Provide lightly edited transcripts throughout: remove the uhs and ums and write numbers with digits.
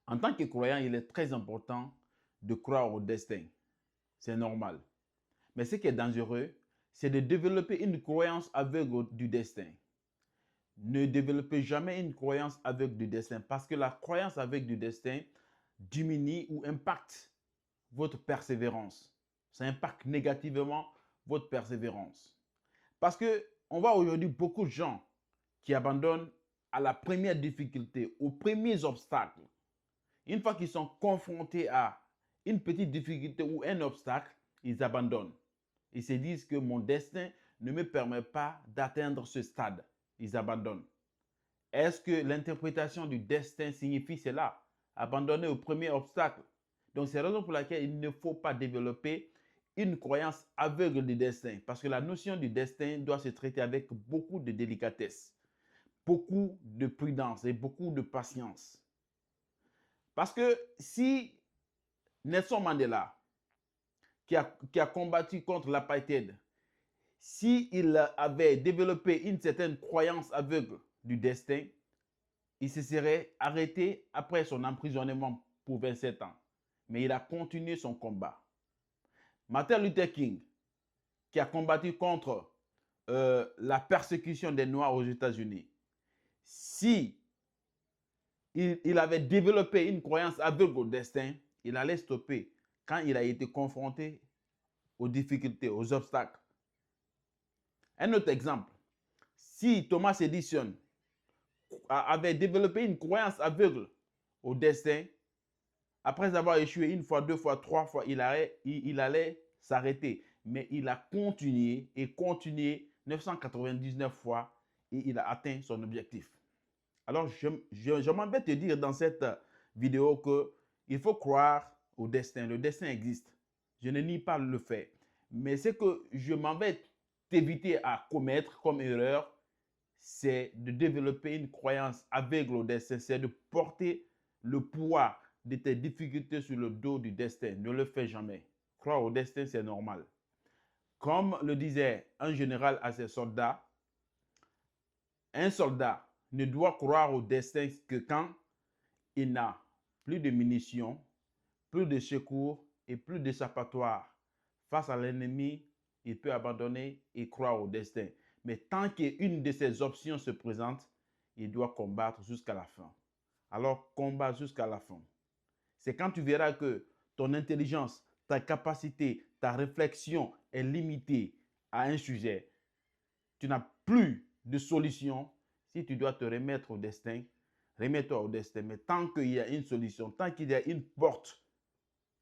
En tant que croyant, il est très important de croire au destin. C'est normal. Mais ce qui est dangereux, c'est de développer une croyance aveugle du destin. Ne développez jamais une croyance aveugle du destin parce que la croyance aveugle du destin diminue ou impacte votre persévérance. Ça impacte négativement votre persévérance. Parce que on voit aujourd'hui beaucoup de gens qui abandonnent à la première difficulté, aux premiers obstacles. Une fois qu'ils sont confrontés à une petite difficulté ou un obstacle, ils abandonnent. Ils se disent que mon destin ne me permet pas d'atteindre ce stade. Ils abandonnent. Est-ce que l'interprétation du destin signifie cela? Abandonner au premier obstacle. Donc, c'est la raison pour laquelle il ne faut pas développer une croyance aveugle du destin. Parce que la notion du destin doit se traiter avec beaucoup de délicatesse, beaucoup de prudence et beaucoup de patience. Parce que si Nelson Mandela, qui a combattu contre l'apartheid, s'il avait développé une certaine croyance aveugle du destin, il se serait arrêté après son emprisonnement pour 27 ans. Mais il a continué son combat. Martin Luther King, qui a combattu contre la persécution des Noirs aux États-Unis, si il avait développé une croyance aveugle au destin, il allait stopper quand il a été confronté aux difficultés, aux obstacles. Un autre exemple, si Thomas Edison avait développé une croyance aveugle au destin, après avoir échoué une fois, deux fois, trois fois, il allait s'arrêter. Mais il a continué et continué 999 fois et il a atteint son objectif. Alors, je m'en vais te dire dans cette vidéo qu'il faut croire au destin. Le destin existe. Je ne nie pas le fait. Mais ce que je m'en vais t'éviter à commettre comme erreur, c'est de développer une croyance aveugle au destin. C'est de porter le poids de tes difficultés sur le dos du destin. Ne le fais jamais. Croire au destin, c'est normal. Comme le disait un général à ses soldats, un soldat ne doit croire au destin que quand il n'a plus de munitions, plus de secours et plus d'échappatoire. Face à l'ennemi, il peut abandonner et croire au destin. Mais tant qu'une de ces options se présente, il doit combattre jusqu'à la fin. Alors, combat jusqu'à la fin. C'est quand tu verras que ton intelligence, ta capacité, ta réflexion est limitée à un sujet. Tu n'as plus de solution. Si tu dois te remettre au destin, remets-toi au destin. Mais tant qu'il y a une solution, tant qu'il y a une porte,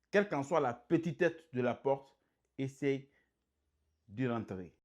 quelle qu'en soit la petitesse de la porte, essaye d'y rentrer.